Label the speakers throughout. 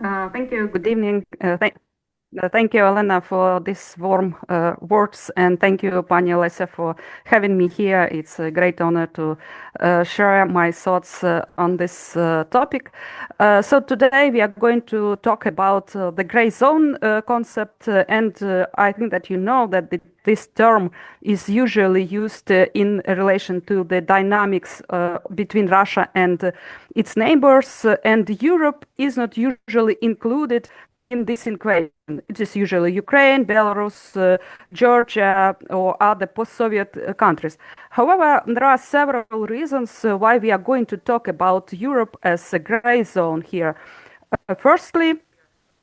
Speaker 1: Thank you. Good evening. Thank you, Elena, for these warm words, and thank you, Pani Alessia, for having me here. It's a great honor to share my thoughts on this topic. So today we are going to talk about the gray zone concept, and I think that you know that this term is usually used in relation to the dynamics between Russia and its neighbors, and Europe is not usually included in this equation. It is usually Ukraine, Belarus, Georgia, or other post-Soviet countries. However, there are several reasons why we are going to talk about Europe as a gray zone here. Firstly,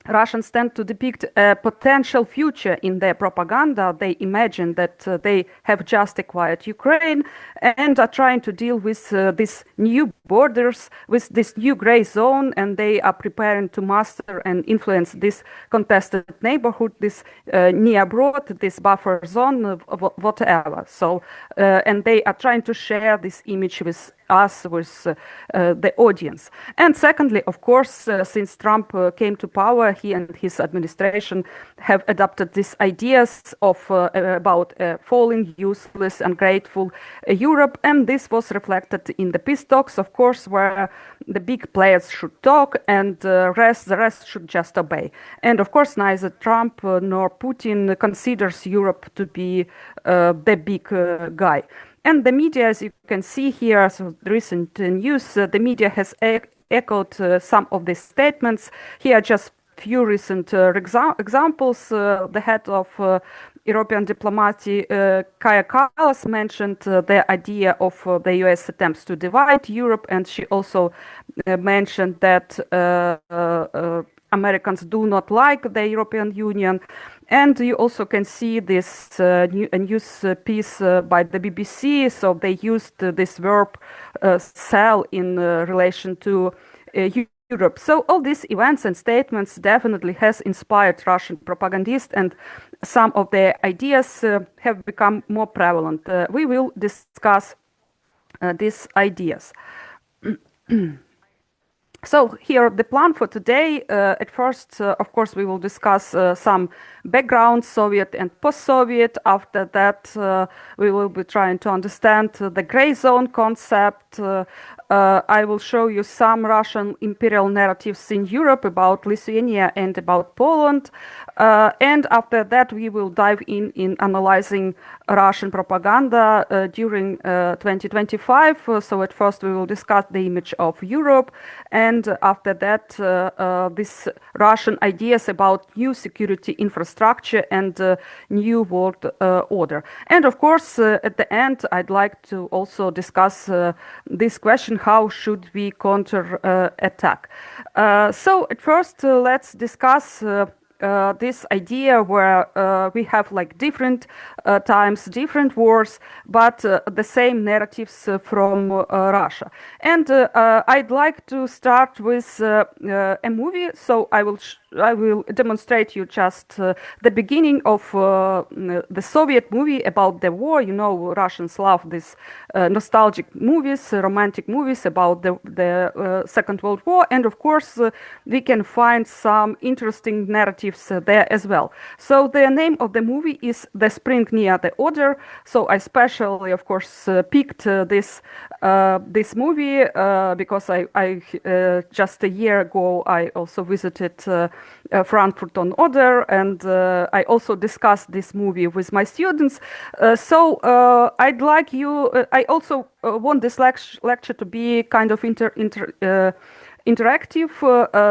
Speaker 1: Russians tend to depict a potential future in their propaganda. They imagine that they have just acquired Ukraine and are trying to deal with these new borders, with this new gray zone, and they are preparing to master and influence this contested neighborhood, this near broad, this buffer zone, whatever. So, and they are trying to share this image with us, with the audience. And secondly, of course, since Trump came to power, he and his administration have adopted these ideas of about falling, useless, ungrateful Europe, and this was reflected in the peace talks, of course, where the big players should talk and the rest should just obey. And of course, neither Trump nor Putin considers Europe to be the big guy. And the media, as you can see here, so the recent news, the media has echoed some of these statements. Here are just few recent examples. The head of European diplomacy, Kaja Kallas, mentioned the idea of the US attempts to divide Europe, and she also mentioned that Americans do not like the European Union. And you also can see this news piece by the BBC. So they used this verb sell in relation to Europe. So all these events and statements definitely has inspired Russian propagandists, and some of their ideas have become more prevalent. We will discuss these ideas. So here, the plan for today, at first, of course, we will discuss some background, Soviet and post-Soviet. After that, we will be trying to understand the gray zone concept. I will show you some Russian imperial narratives in Europe about Lithuania and about Poland. And after that, we will dive in analyzing Russian propaganda during 2025. So at first, we will discuss the image of Europe, and after that, these Russian ideas about new security infrastructure and new world order. And of course, at the end, I'd like to also discuss this question: how should we counter attack? So at first, let's discuss this idea where we have like different times, different wars, but the same narratives from Russia. And I'd like to start with a movie. So I will demonstrate you just the beginning of the Soviet movie about the war. You know, Russians love these nostalgic movies, romantic movies about the Second World War, and of course we can find some interesting narratives there as well. So the name of the movie is The Spring Near the Oder. So I specially, of course, picked this movie because I just a year ago I also visited Frankfurt on Oder, and I also discussed this movie with my students. So I'd like you. I also want this lecture to be kind of interactive,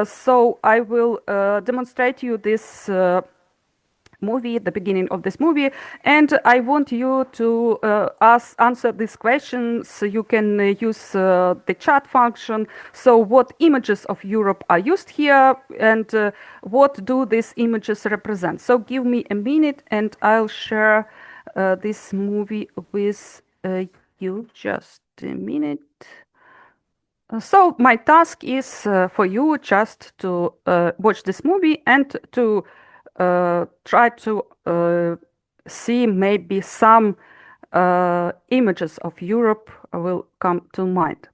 Speaker 1: so I will demonstrate you this movie, the beginning of this movie, and I want you to answer these questions. You can use the chat function. So what images of Europe are used here, and what do these images represent? So give me a minute and I'll share this movie with you. Just a minute. So my task is for you just to watch this movie and to try to see maybe some images of Europe will come to mind.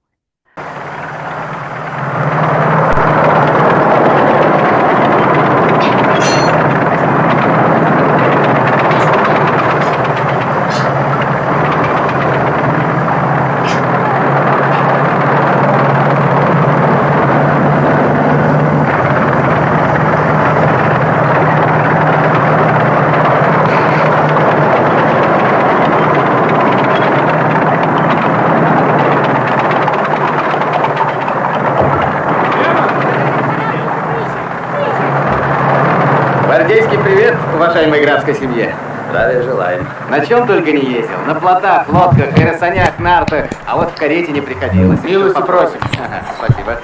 Speaker 2: Привет, уважаемой графской семье.
Speaker 3: Здравия желаем.
Speaker 2: На чем только не ездил. На плотах, лодках, аэросанях, нартах. А вот в карете не приходилось.
Speaker 3: Милости просим.
Speaker 2: Ага, спасибо.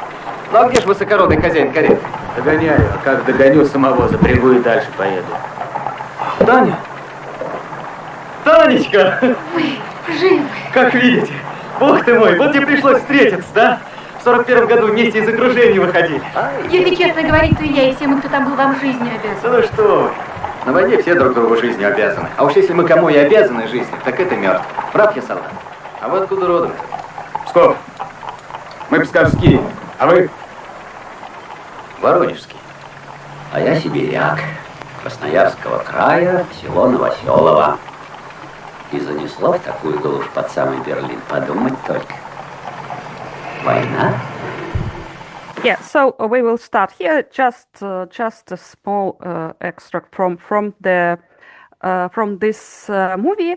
Speaker 2: Ну а где же высокородный хозяин кареты?
Speaker 3: Догоняю, а как догоню самого, запрягу и дальше поеду. Таня?
Speaker 2: Танечка!
Speaker 4: Вы живы?
Speaker 2: Как видите. Бог ты мой, вот тебе пришлось встретиться, да? В 41-м году вместе из окружения выходили.
Speaker 4: Если честно говорить, то и я, и все мы, кто там был, вам жизнью обязаны.
Speaker 2: Да ну что вы. На войне все друг другу жизнью обязаны. А уж если мы кому и обязаны жизнью, так это мертв. Прав я, солдат? А вы откуда родом?
Speaker 3: Псков. Мы псковские. А вы?
Speaker 2: Воронежский.
Speaker 5: А я сибиряк, Красноярского края, село Новоселово. И занесло в такую глушь под самый Берлин. Подумать только. Война?
Speaker 1: Yeah, so we will start here. Just a small extract from this movie.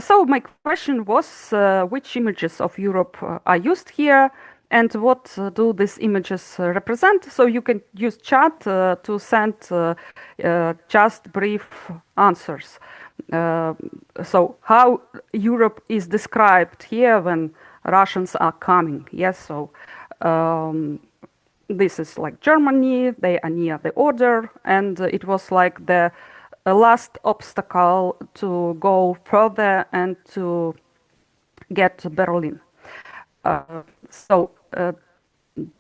Speaker 1: So my question was, which images of Europe are used here, and what do these images represent? So you can use chat to send just brief answers. So how Europe is described here when Russians are coming? Yes, so. This is like Germany, they are near the border, and it was like the last obstacle to go further and to get to Berlin. Do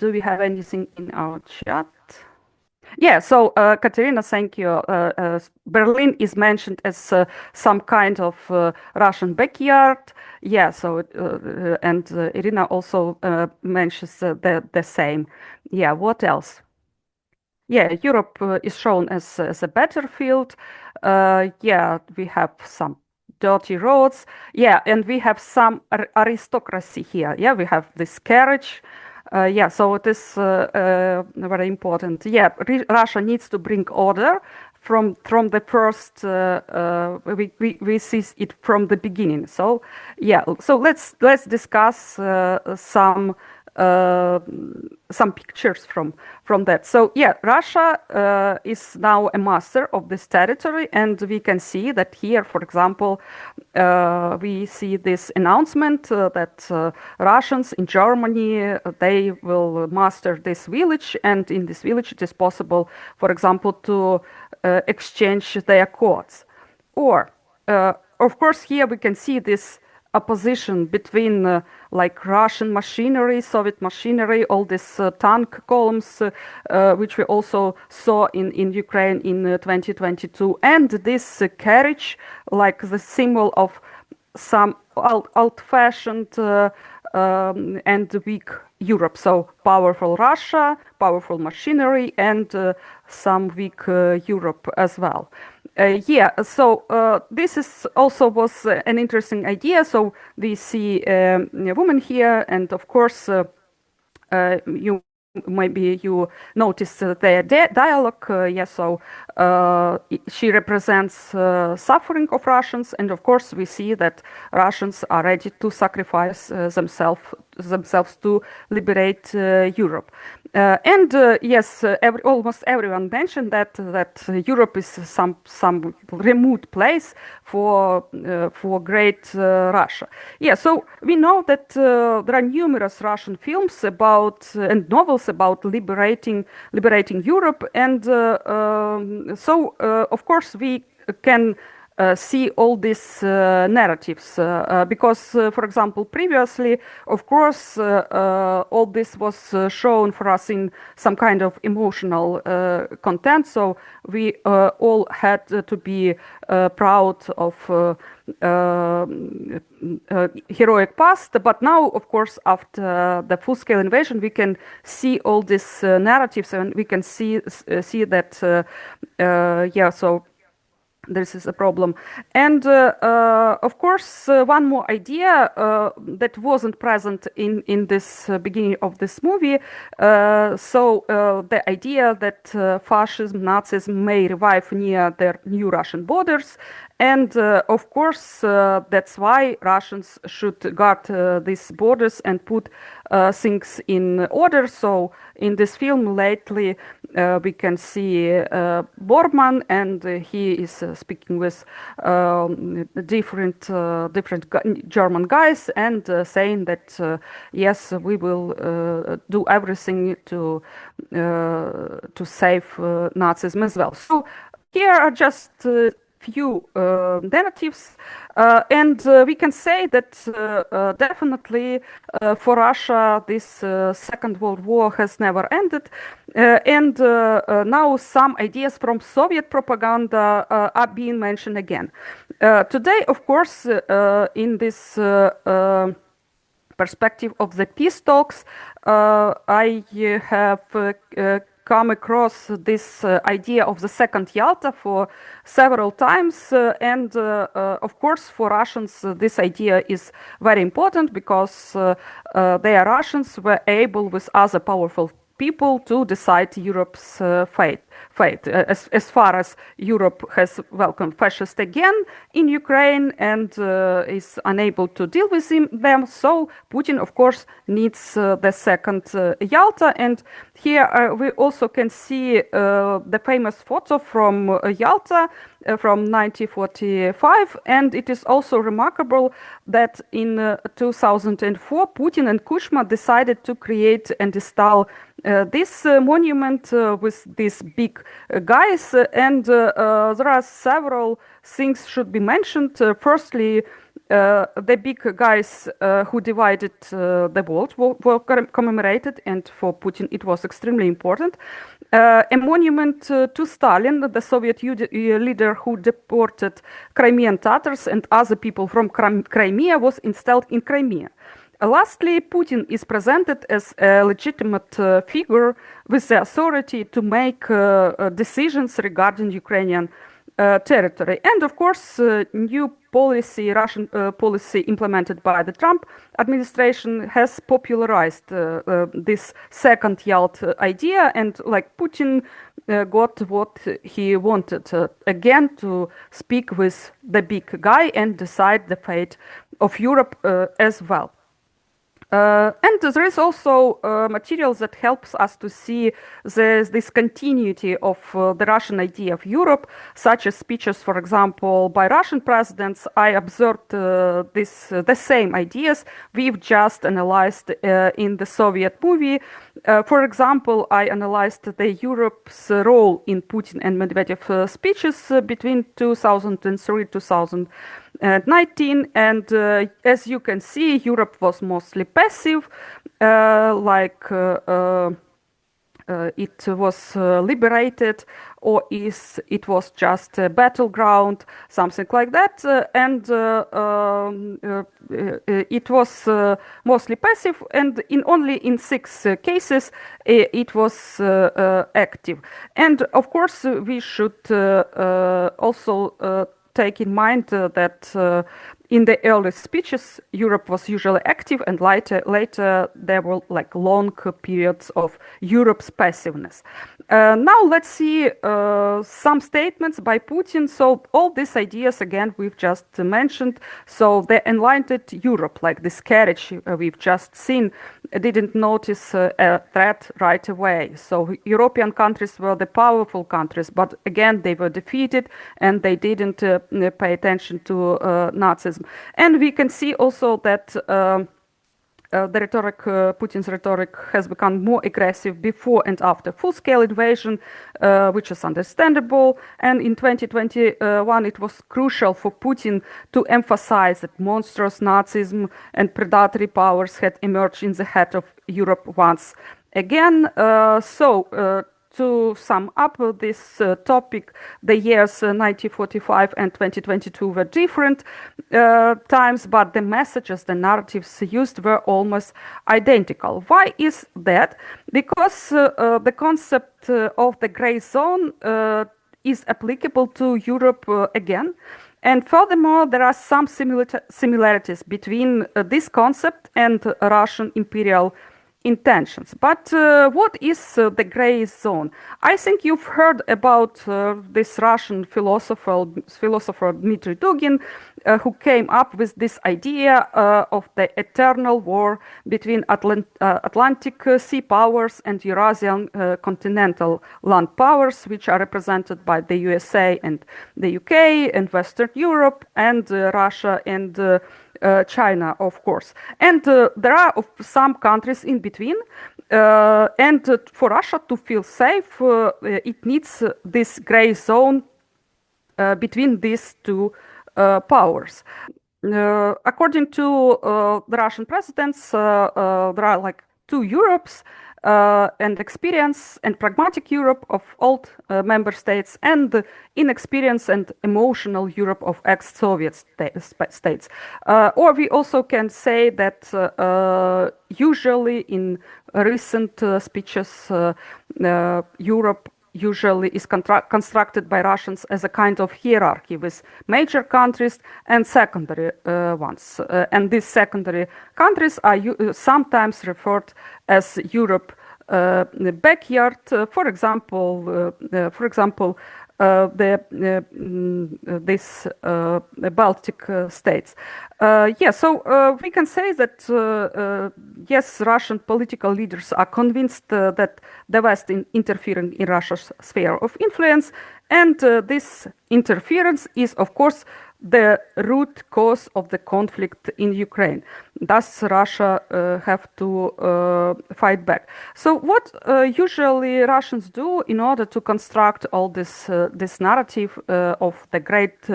Speaker 1: we have anything in our chat? Yeah, so Katerina, thank you. Berlin is mentioned as some kind of Russian backyard. Yeah, so and Irina also mentions the same. Yeah, what else? Yeah, Europe is shown as a battlefield. Yeah, we have some dirty roads. Yeah, and we have some aristocracy here. Yeah, we have this carriage. Yeah, so it is very important. Yeah, Russia needs to bring order from the first. We see it from the beginning. So yeah, so let's discuss some pictures from that. So yeah, Russia is now a master of this territory, and we can see that here, for example, we see this announcement that Russians in Germany, they will master this village, and in this village it is possible, for example, to exchange their codes. Or of course here we can see this opposition between like Russian machinery, Soviet machinery, all these tank columns, which we also saw in Ukraine in 2022, and this carriage, like the symbol of some old-fashioned and weak Europe. So powerful Russia, powerful machinery, and some weak Europe as well. Yeah, so this is also was an interesting idea. So we see a woman here, and of course, maybe you notice their dialogue. Yeah, so she represents suffering of Russians, and of course, we see that Russians are ready to sacrifice themselves to liberate Europe. And yes, almost everyone mentioned that Europe is some remote place for great Russia. Yeah, so we know that there are numerous Russian films about and novels about liberating Europe, and so of course we can see all these narratives because, for example, previously, of course, all this was shown for us in some kind of emotional content. So we all had to be proud of heroic past. But now, of course, after the full-scale invasion, we can see all these narratives, and we can see that yeah. So this is a problem. And of course, one more idea that wasn't present in this beginning of this movie. So the idea that fascism, Nazism may revive near their new Russian borders. And of course, that's why Russians should guard these borders and put things in order. So in this film lately, we can see Bormann, and he is speaking with different German guys and saying that yes, we will do everything to save Nazism as well. So here are just few narratives, and we can say that definitely for Russia this Second World War has never ended, and now some ideas from Soviet propaganda are being mentioned again. Today, of course, in this perspective of the peace talks, I have come across this idea of the second Yalta for several times, and of course for Russians this idea is very important because they are Russians were able with other powerful people to decide Europe's fate. As far as Europe has welcomed fascists again in Ukraine and is unable to deal with them, so Putin, of course, needs the second Yalta. And here we also can see the famous photo from Yalta from 1945, and it is also remarkable that in 2004 Putin and Kuchma decided to create and install this monument with these big guys, and there are several things should be mentioned. Firstly, the big guys who divided the world were commemorated, and for Putin it was extremely important. A monument to Stalin, the Soviet leader who deported Crimean Tatars and other people from Crimea, was installed in Crimea. Lastly, Putin is presented as a legitimate figure with the authority to make decisions regarding Ukrainian territory. And of course, new policy, Russian policy implemented by the Trump administration has popularized this second Yalta idea, and like Putin got what he wanted, again to speak with the big guy and decide the fate of Europe as well. And there is also material that helps us to see this continuity of the Russian idea of Europe, such as speeches, for example, by Russian presidents. I observed the same ideas we've just analyzed in the Soviet movie. For example, I analyzed the Europe's role in Putin and Medvedev speeches between 2003 2019, and as you can see, Europe was mostly passive, it was liberated, or it was just a battleground, something like that, and it was mostly passive, and only in 6 cases it was active. And of course we should also take in mind that in the early speeches, Europe was usually active, and later there were like long periods of Europe's passiveness. Now let's see some statements by Putin. So all these ideas, again, we've just mentioned. So the enlightened Europe, like this carriage we've just seen, didn't notice a threat right away. So European countries were the powerful countries, but again, they were defeated and they didn't pay attention to Nazism. And we can see also that the rhetoric, Putin's rhetoric, has become more aggressive before and after full-scale invasion, which is understandable. And in 2021, it was crucial for Putin to emphasize that monstrous Nazism and predatory powers had emerged in the head of Europe once again. To sum up this topic, the years 1945 and 2022 were different times, but the messages, the narratives used were almost identical. Why is that? Because the concept of the gray zone is applicable to Europe again. And furthermore, there are some similarities between this concept and Russian imperial intentions. But what is the gray zone? I think you've heard about this Russian philosopher Dmitry Dugin, who came up with this idea of the eternal war between Atlantic sea powers and Eurasian continental land powers, which are represented by the USA and the UK and Western Europe and Russia and China, of course. And there are some countries in between. And for Russia to feel safe, it needs this gray zone between these two powers. According to the Russian presidents, there are like two Europes, and experience and pragmatic Europe of old member states, and the inexperienced and emotional Europe of ex-Soviet states. Or we also can say that usually in recent speeches, Europe usually is constructed by Russians as a kind of hierarchy with major countries and secondary ones. And these secondary countries are sometimes referred as Europe backyard. For example, these Baltic states. So we can say that yes, Russian political leaders are convinced that the West is interfering in Russia's sphere of influence, and this interference is, of course, the root cause of the conflict in Ukraine. Thus, Russia have to fight back. So, what usually Russians do in order to construct all this narrative of the great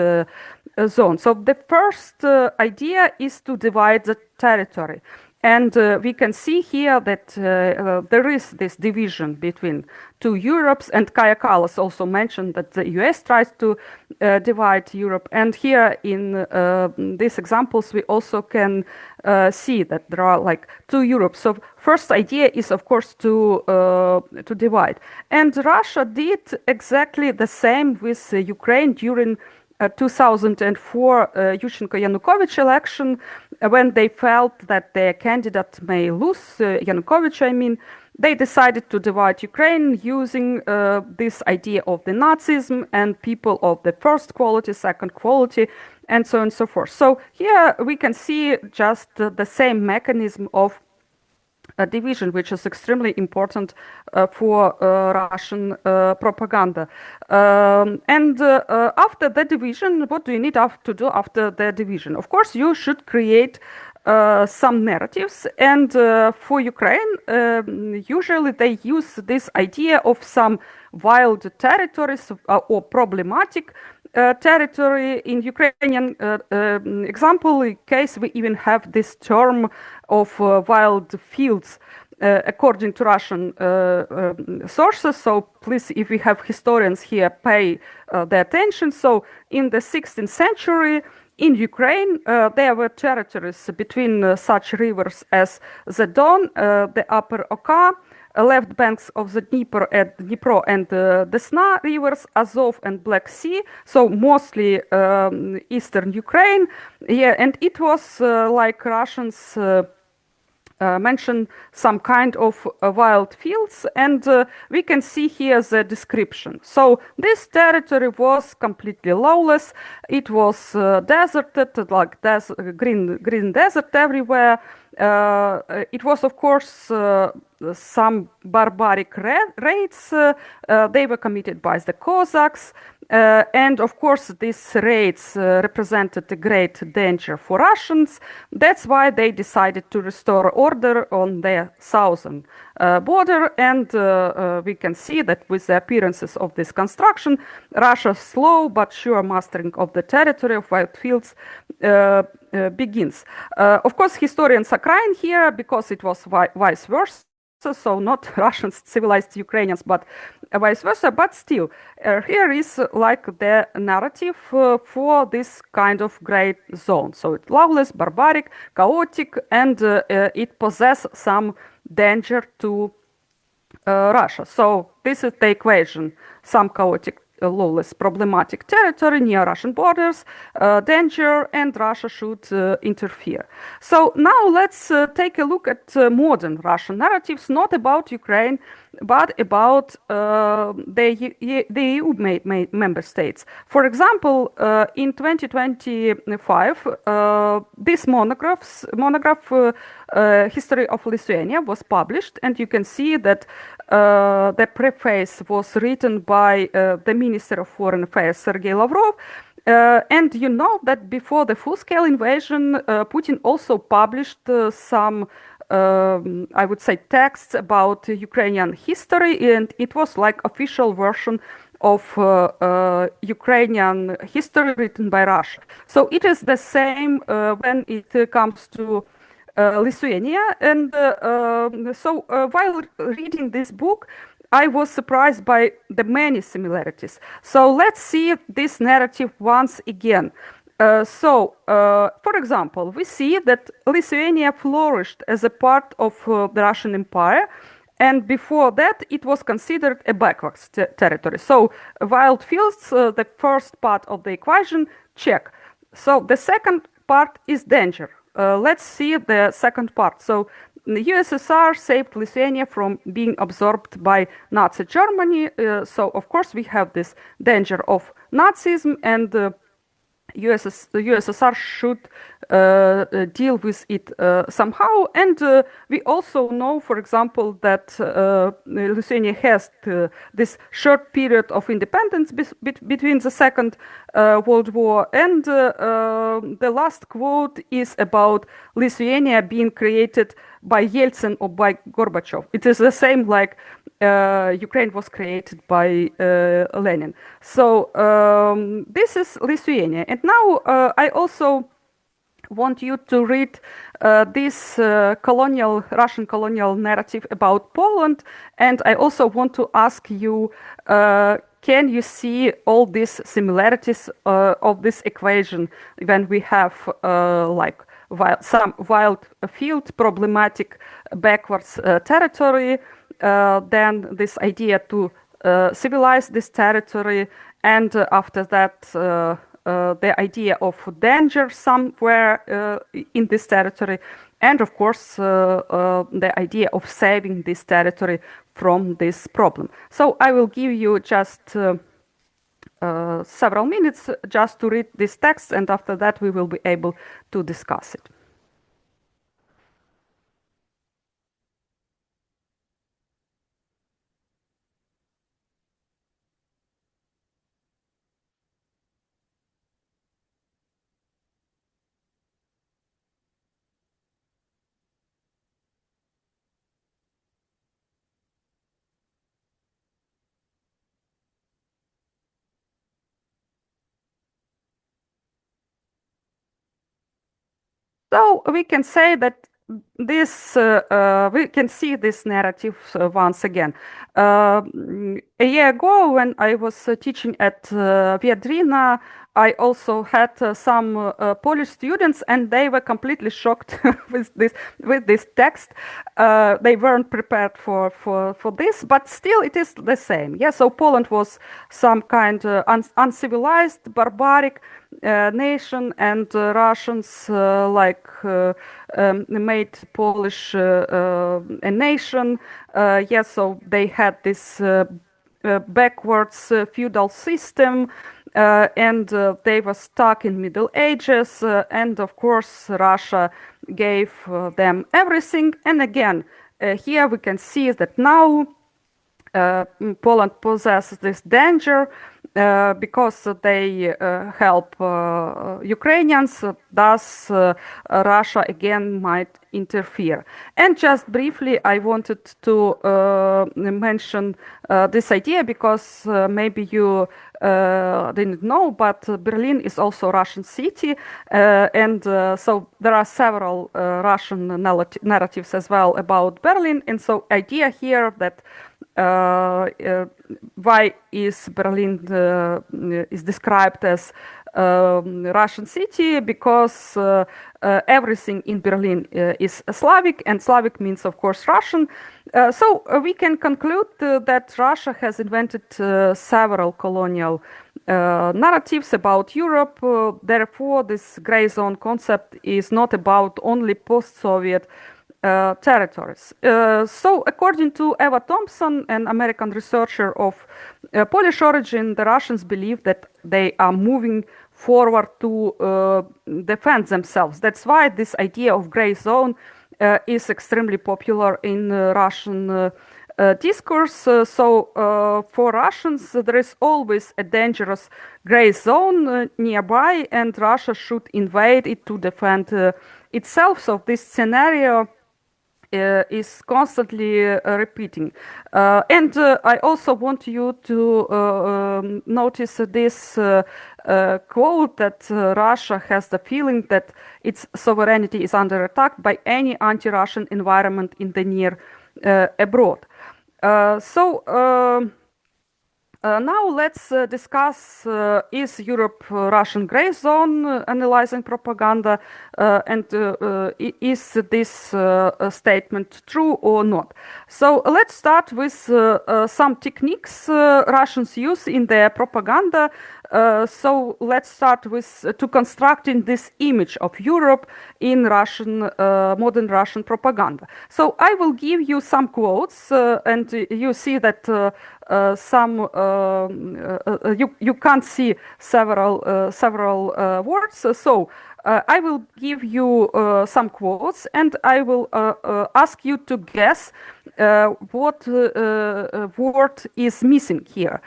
Speaker 1: zone? So, the first idea is to divide the territory. And we can see here that there is this division between two Europes, and Kaja Kallas also mentioned that the US tries to divide Europe. And here in these examples, we also can see that there are like two Europes. So first idea is, of course, to divide. And Russia did exactly the same with Ukraine during 2004 Yushchenko-Yanukovych election, when they felt that their candidate may lose, Yanukovych, I mean, they decided to divide Ukraine using this idea of the Nazism and people of the first quality, second quality, and so on and so forth. So here we can see just the same mechanism of division, which is extremely important for Russian propaganda. And after the division, what do you need to do after the division? Of course, you should create some narratives, and for Ukraine, usually they use this idea of some wild territories or problematic territory. In Ukrainian example case, we even have this term of wild fields according to Russian sources. So please, if we have historians here, pay the attention. So in the 16th century, in Ukraine, there were territories between such rivers as the Don, the Upper Oka, left banks of the Dnipro and the Desna rivers, Azov and Black Sea, so mostly eastern Ukraine. Yeah, and it was like Russians mention some kind of wild fields, and we can see here the description. So this territory was completely lawless. It was deserted, like green desert everywhere. It was, of course, some barbaric raids. They were committed by the Cossacks. And of course, these raids represented a great danger for Russians. That's why they decided to restore order on their southern border. And we can see that with the appearances of this construction, Russia's slow but sure mastering of the territory of wild fields begins. Of course, historians are crying here because it was vice versa. So not Russians civilized Ukrainians, but vice versa. But still, here is like the narrative for this kind of great zone. So it's lawless, barbaric, chaotic, and it possesses some danger to Russia. So this is the equation: some chaotic lawless, problematic territory near Russian borders, danger, and Russia should interfere. So now let's take a look at modern Russian narratives, not about Ukraine, but about the EU member states. For example, in 2025, this monograph, History of Lithuania, was published, and you can see that the preface was written by the Minister of Foreign Affairs, Sergei Lavrov. And you know that before the full-scale invasion, Putin also published some I would say texts about Ukrainian history, and it was like official version of Ukrainian history written by Russia. So it is the same when it comes to Lithuania. And so while reading this book, I was surprised by the many similarities. So let's see this narrative once again. For example, we see that Lithuania flourished as a part of the Russian Empire, and before that it was considered a backwards territory. So wild fields, the first part of the equation, check. So the second part is danger. Let's see the second part. So the USSR saved Lithuania from being absorbed by Nazi Germany. So of course we have this danger of Nazism, and the USSR should deal with it somehow. And we also know, for example, that Lithuania has this short period of independence between the Second World War. And the last quote is about Lithuania being created by Yeltsin or by Gorbachev. It is the same like Ukraine was created by Lenin. So this is Lithuania. And now I also want you to read this Russian colonial narrative about Poland. And I also want to ask you, can you see all these similarities of this equation when we have some wild field, problematic backwards territory, then this idea to civilize this territory, and after that the idea of danger somewhere in this territory, and of course the idea of saving this territory from this problem. So I will give you just several minutes just to read this text, and after that we will be able to discuss it. So we can say that this we can see this narrative once again. A year ago, when I was teaching at Viadrina, I also had some Polish students, and they were completely shocked with this text. They weren't prepared for this, but still it is the same. Yeah, so Poland was some kind uncivilized, barbaric nation, and Russians made Polish a nation. Yes, so they had this backwards feudal system, and they were stuck in Middle Ages, and of course Russia gave them everything. And again, here we can see that now Poland possesses this danger because they help Ukrainians, thus Russia again might interfere. And just briefly, I wanted to mention this idea because maybe you didn't know, but Berlin is also a Russian city, and so there are several Russian narratives as well about Berlin. And so idea here that why is Berlin is described as Russian city because everything in Berlin is Slavic, and Slavic means, of course, Russian. So we can conclude that Russia has invented several colonial narratives about Europe. Therefore, this gray zone concept is not about only post-Soviet territories. So, according to Eva Thompson, an American researcher of Polish origin, the Russians believe that they are moving forward to defend themselves. That's why this idea of gray zone is extremely popular in Russian discourse. So for Russians, there is always a dangerous gray zone nearby, and Russia should invade it to defend itself. So this scenario is constantly repeating. And I also want you to notice this quote that Russia has the feeling that its sovereignty is under attack by any anti-Russian environment in the near abroad. Now let's discuss is Europe Russian gray zone analyzing propaganda and is this statement true or not? So let's start with some techniques Russians use in their propaganda. So let's start with to constructing this image of Europe in Russian modern Russian propaganda. So I will give you some quotes and you see that some you can't see several words. So I will give you some quotes, and I will ask you to guess what word is missing here.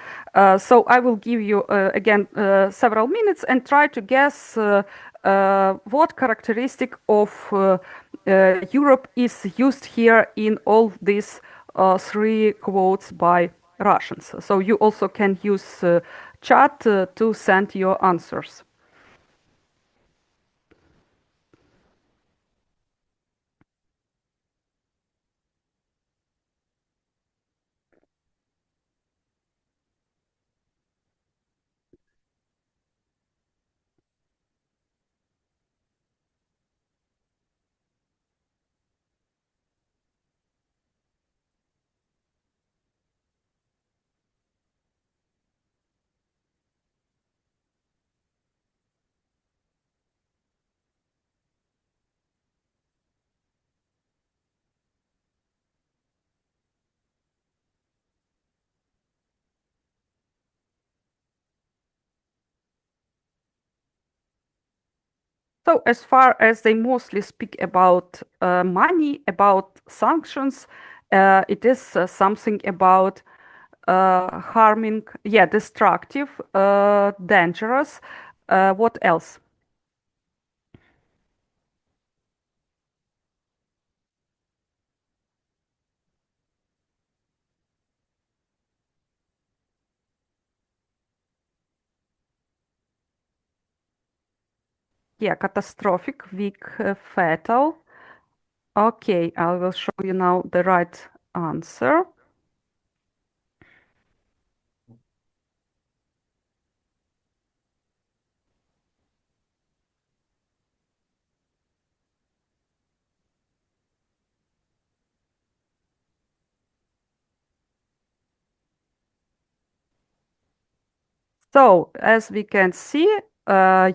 Speaker 1: So I will give you again several minutes and try to guess what characteristic of Europe is used here in all these three quotes by Russians. So you also can use chat to send your answers. So as far as they mostly speak about money, about sanctions, it is something about harming, yeah, destructive, dangerous. What else? Yeah, catastrophic, weak, fatal. Okay, I will show you now the right answer. So, as we can see,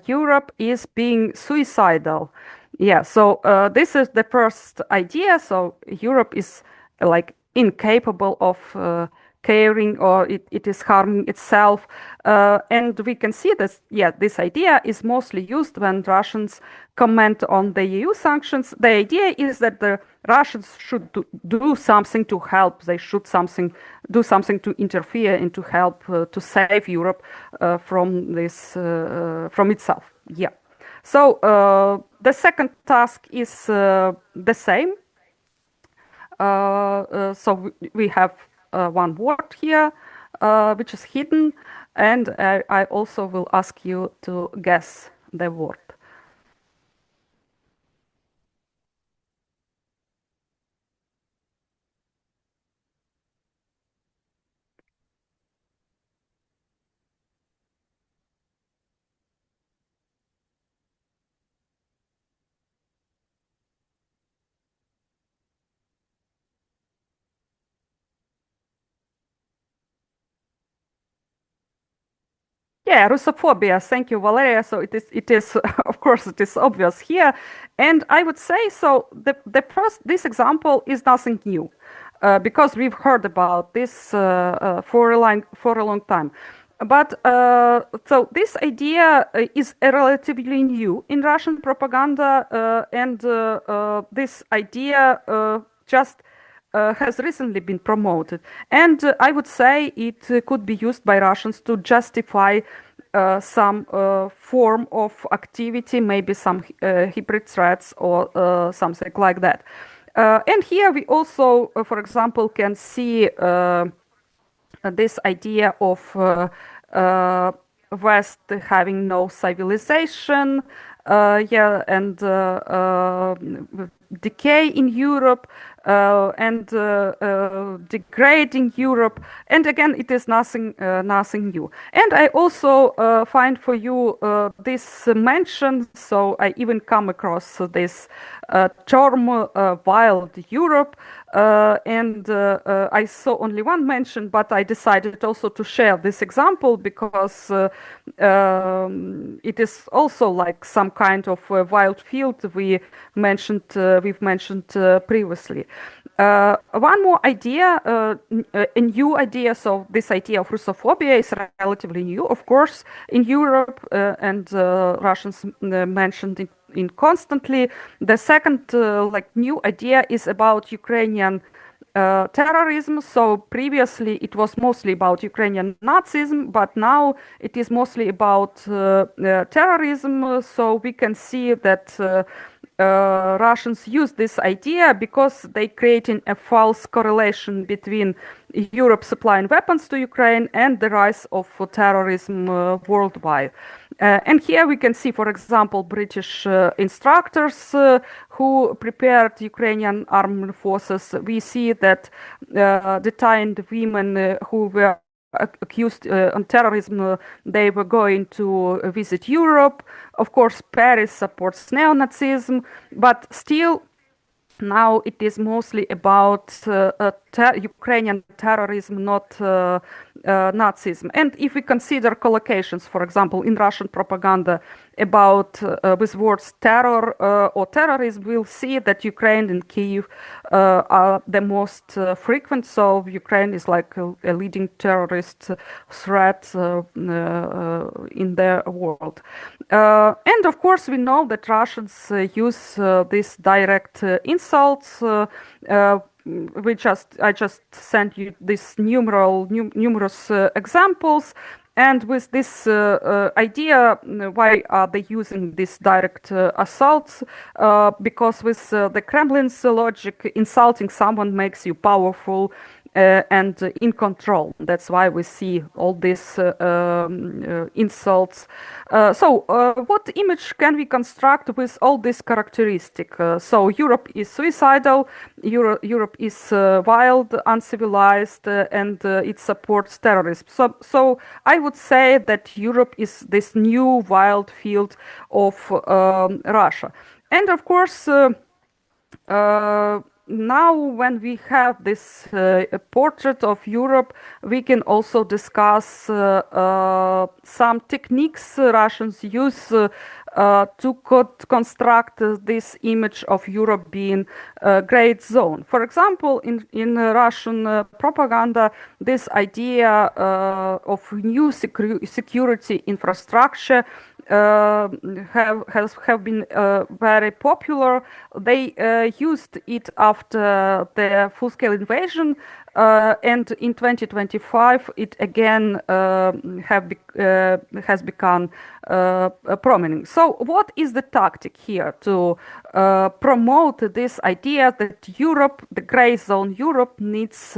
Speaker 1: Europe is being suicidal. Yeah, so this is the first idea. So, Europe is like incapable of caring, or it is harming itself. And we can see this, yeah, this idea is mostly used when Russians comment on the EU sanctions. The idea is that the Russians should do something to help. They should do something to interfere and to help to save Europe from this from itself. Yeah. So the second task is the same. So we have one word here which is hidden, and I also will ask you to guess the word. Yeah, Russophobia. Thank you, Valeria. So it is, of course, it is obvious here, and I would say so. This example is nothing new, because we've heard about this for a long time. But so this idea is relatively new in Russian propaganda, and this idea just has recently been promoted. And I would say it could be used by Russians to justify some form of activity, maybe some hybrid threats or something like that. And here we also, for example, can see this idea of West having no civilization, and decay in Europe, and degrading Europe. And again, it is nothing new. And I also find for you this mention, so I even come across this term wild Europe, and I saw only one mention, but I decided also to share this example because it is also like some kind of wild field we've mentioned previously. One more idea, a new idea. So this idea of Russophobia is relatively new, of course, in Europe, and Russians mentioned it in constantly. The second new idea is about Ukrainian terrorism. So previously it was mostly about Ukrainian Nazism, but now it is mostly about terrorism. So we can see that Russians use this idea because they creating a false correlation between Europe supplying weapons to Ukraine and the rise of terrorism worldwide. And here we can see, for example, British instructors who prepared Ukrainian armed forces. We see that detained women who were accused on terrorism, they were going to visit Europe. Of course, Paris supports neo-Nazism, but still now it is mostly about Ukrainian terrorism, not Nazism. And if we consider collocations, for example, in Russian propaganda about with words terror or terrorism, we'll see that Ukraine and Kyiv are the most frequent. So Ukraine is like a leading terrorist threat in the world. And of course, we know that Russians use these direct insults. I just sent you these numerous examples. And with this idea, why are they using these direct assaults? Because with the Kremlin's logic, insulting someone makes you powerful and in control. That's why we see all these insults. So what image can we construct with all these characteristics? So Europe is suicidal, Europe is wild, uncivilized, and it supports terrorism. So I would say that Europe is this new wild field of Russia. And of course, now when we have this portrait of Europe, we can also discuss some techniques Russians use to construct this image of Europe being a great zone. For example, in Russian propaganda, this idea of new security infrastructure have been very popular. They used it after the full-scale invasion, and in 2025 it again has become prominent. So what is the tactic here to promote this idea that Europe, the gray zone Europe, needs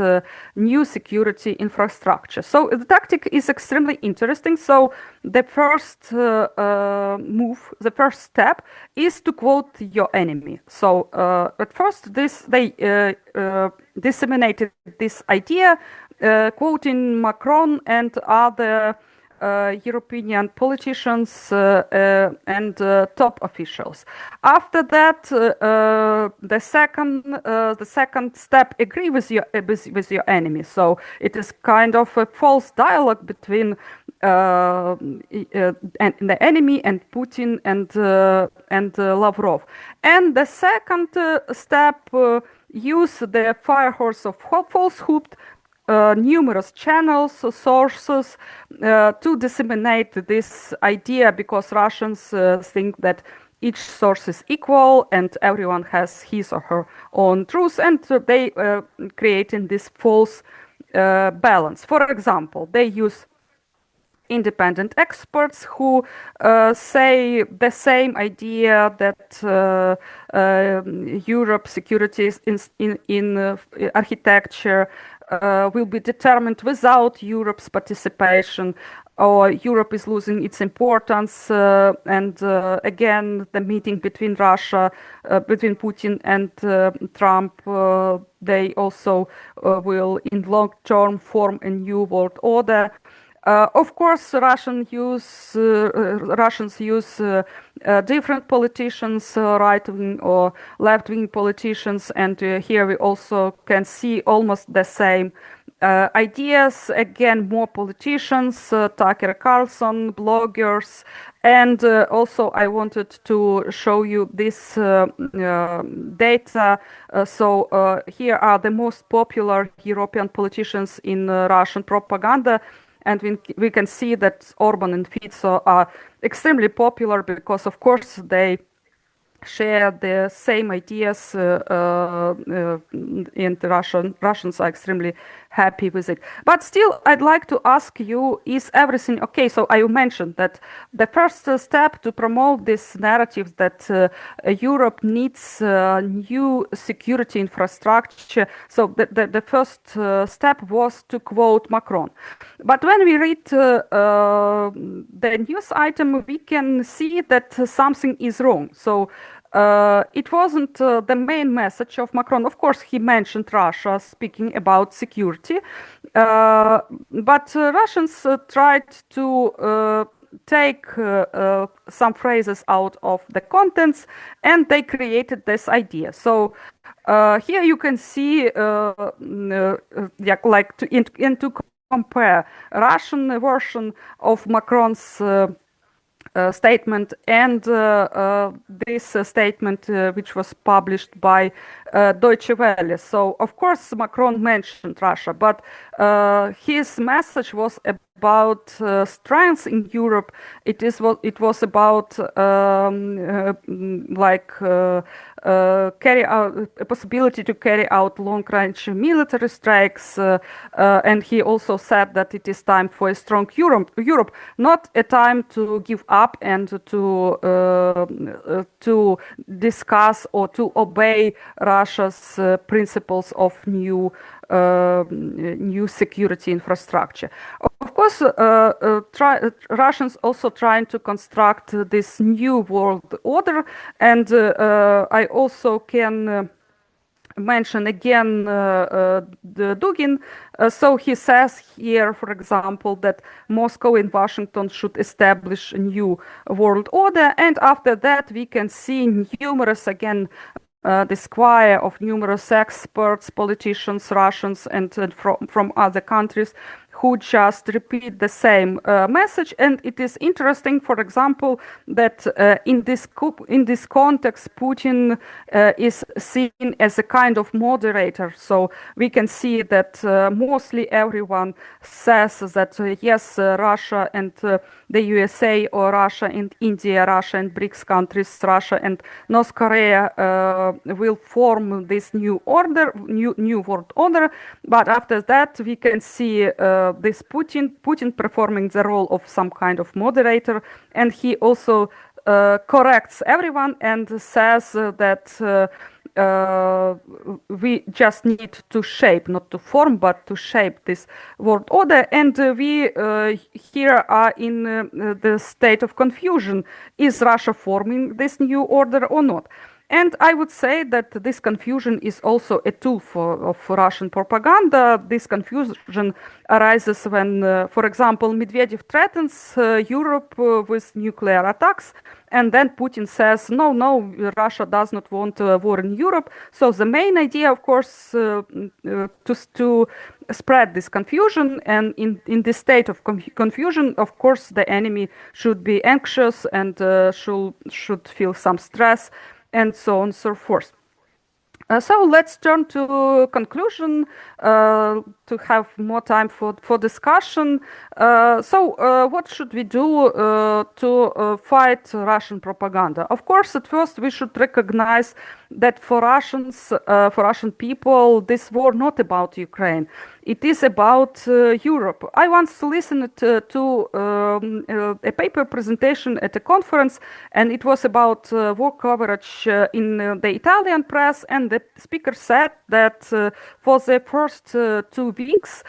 Speaker 1: new security infrastructure? So the tactic is extremely interesting. So the first move, the first step is to quote your enemy. So at first they disseminated this idea, quoting Macron and other European politicians and top officials. After that, the second step, agree with your enemy. So it is kind of a false dialogue between and the enemy and Putin and Lavrov. And the second step, use the firehorse of falsehood, numerous channels, sources to disseminate this idea, because Russians think that each source is equal and everyone has his or her own truth, and they creating this false balance. For example, they use independent experts who say the same idea that Europe's security in architecture will be determined without Europe's participation, or Europe is losing its importance. And again, the meeting between between Putin and Trump, they also will in long term form a new world order. Of course, Russians use different politicians, right-wing or left-wing politicians, and here we also can see almost the same ideas. Again, more politicians, Tucker Carlson, bloggers, and also I wanted to show you this data. So here are the most popular European politicians in Russian propaganda. And we can see that Orban and Fico are extremely popular because, of course, they share the same ideas, and Russians are extremely happy with it. But still, I'd like to ask you, is everything okay? So I mentioned that the first step to promote this narrative that Europe needs new security infrastructure. So the first step was to quote Macron. But when we read the news item, we can see that something is wrong. So it wasn't the main message of Macron. Of course, he mentioned Russia speaking about security, but Russians tried to take some phrases out of the contents, and they created this idea. So here you can see, to compare Russian version of Macron's statement and this statement which was published by Deutsche Welle. So, of course, Macron mentioned Russia, but his message was about strength in Europe. It was about carry out a possibility to carry out long-range military strikes, and he also said that it is time for a strong Europe, not a time to give up and to discuss or to obey Russia's principles of new security infrastructure. Of course, Russians also trying to construct this new world order, and I also can mention again Dugin. So he says here, for example, that Moscow and Washington should establish a new world order, and after that we can see numerous, again, this choir of numerous experts, politicians, Russians, and from other countries who just repeat the same message. And it is interesting, for example, that in this context, Putin is seen as a kind of moderator. So we can see that mostly everyone says that yes, Russia and the USA, or Russia and India, Russia and BRICS countries, Russia and North Korea will form this new order, new world order. But after that, we can see this Putin performing the role of some kind of moderator, and he also corrects everyone and says that we just need to shape, not to form, but to shape this world order. And we here are in the state of confusion. Is Russia forming this new order or not? And I would say that this confusion is also a tool of Russian propaganda. This confusion arises when, for example, Medvedev threatens Europe with nuclear attacks, and then Putin says, no, Russia does not want a war in Europe. So the main idea, of course, to spread this confusion, and in this state of confusion, of course, the enemy should be anxious and should feel some stress, and so on and so forth. So let's turn to conclusion to have more time for discussion. So what should we do to fight Russian propaganda? Of course, at first we should recognize that for Russians, for Russian people, this war not about Ukraine. It is about Europe. I once listened to a paper presentation at a conference, and it was about war coverage in the Italian press, and the speaker said that for the first 2 weeks,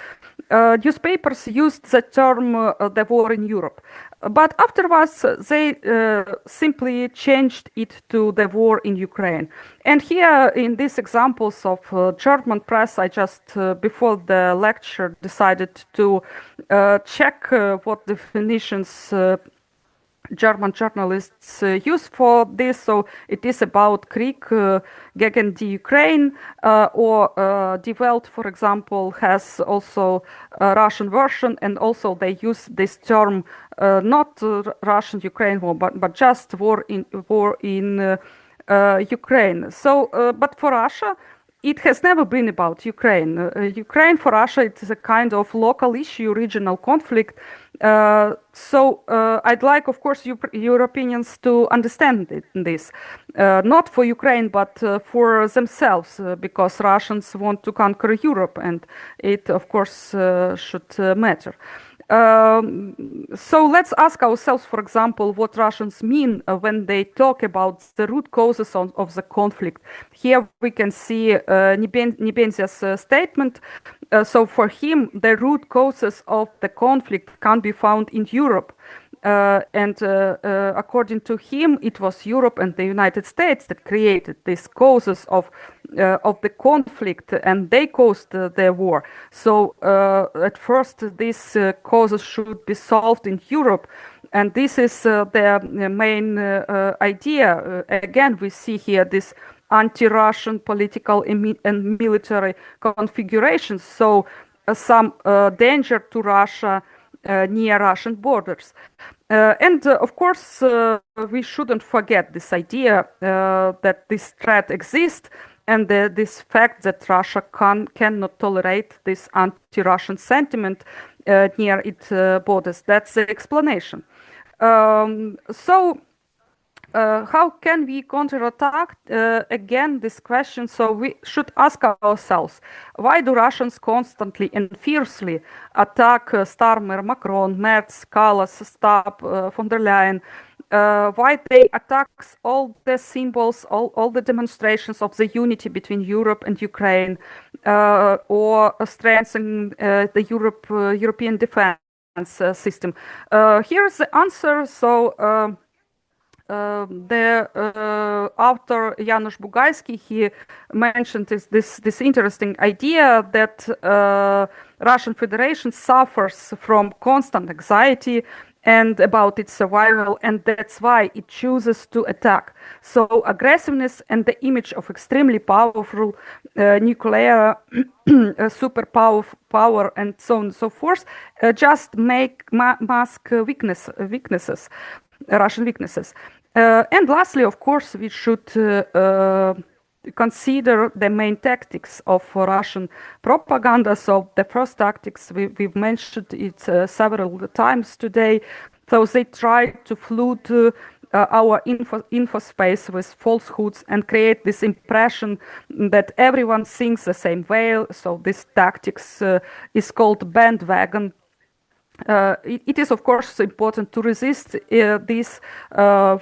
Speaker 1: newspapers used the term the war in Europe. But afterwards, they simply changed it to the war in Ukraine. And here, in these examples of German press, I just, before the lecture, decided to check what definitions German journalists use for this. So it is about Krieg gegen die Ukraine, or Die Welt, for example, has also a Russian version, and also they use this term not Russian-Ukraine war, but just war in Ukraine. So, but for Russia, it has never been about Ukraine. Ukraine for Russia, it's a kind of local issue, regional conflict. So I'd like, of course, Europeans to understand this, not for Ukraine, but for themselves, because Russians want to conquer Europe, and it, of course, should matter. So let's ask ourselves, for example, what Russians mean when they talk about the root causes of the conflict. Here we can see Nebenzia's statement. So for him, the root causes of the conflict can be found in Europe. And according to him, it was Europe and the United States that created these causes of the conflict, and they caused the war. So at first, these causes should be solved in Europe, and this is their main idea. Again, we see here this anti-Russian political and military configurations. So some danger to Russia near Russian borders. And of course, we shouldn't forget this idea that this threat exists, and this fact that Russia cannot tolerate this anti-Russian sentiment near its borders. That's the explanation. So how can we counterattack again this question? So we should ask ourselves, why do Russians constantly and fiercely attack Starmer, Macron, Merz, Kallas, Stab, von der Leyen? Why they attack all the symbols, all the demonstrations of the unity between Europe and Ukraine, or strengthen the European defense system? Here's the answer. So the author Janusz Bugajski, he mentioned this interesting idea that Russian Federation suffers from constant anxiety and about its survival, and that's why it chooses to attack. So aggressiveness and the image of extremely powerful nuclear superpower and so on and so forth just mask weaknesses, Russian weaknesses. And lastly, of course, we should consider the main tactics of Russian propaganda. So the first tactics, we've mentioned it several times today. So they try to flood our info space with falsehoods and create this impression that everyone thinks the same way. So this tactics is called bandwagon it is, of course, important to resist this.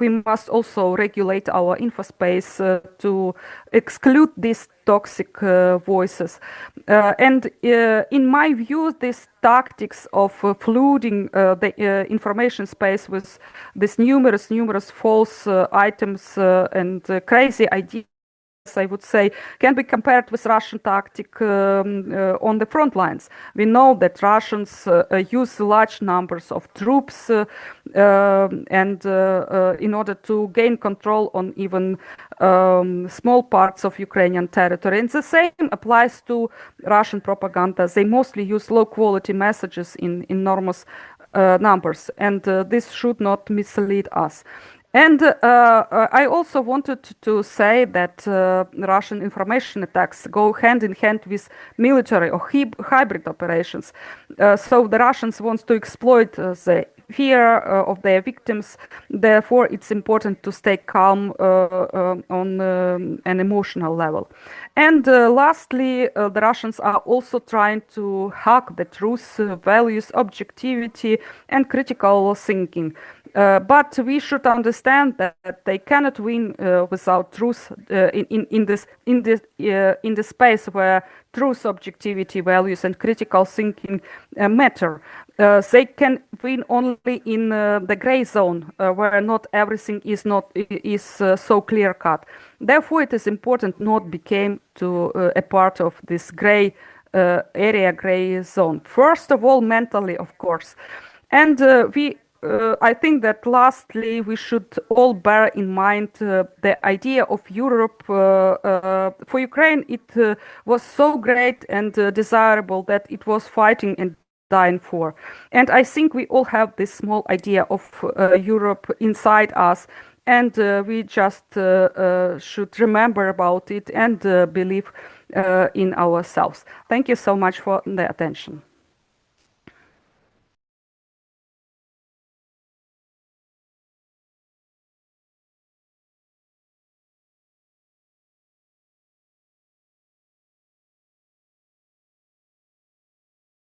Speaker 1: We must also regulate our infospace to exclude these toxic voices. And in my view, these tactics of flooding the information space with these numerous false items and crazy ideas, I would say, can be compared with Russian tactic on the front lines. We know that Russians use large numbers of troops and in order to gain control on even small parts of Ukrainian territory. And the same applies to Russian propaganda. They mostly use low quality messages in enormous numbers, and this should not mislead us. And I also wanted to say that Russian information attacks go hand in hand with military or hybrid operations. So the Russians want to exploit the fear of their victims. Therefore, it's important to stay calm on an emotional level. And lastly, the Russians are also trying to hack the truth, values, objectivity, and critical thinking. But we should understand that they cannot win without truth in the space where truth, objectivity, values, and critical thinking matter. They can win only in the gray zone where not everything is so clear cut. Therefore, it is important not become to a part of this gray area, gray zone. First of all, mentally, of course, and I think that lastly, we should all bear in mind the idea of Europe. For Ukraine, it was so great and desirable that it was fighting and dying for. And I think we all have this small idea of Europe inside us, and we just should remember about it and believe in ourselves. Thank you so much for the attention.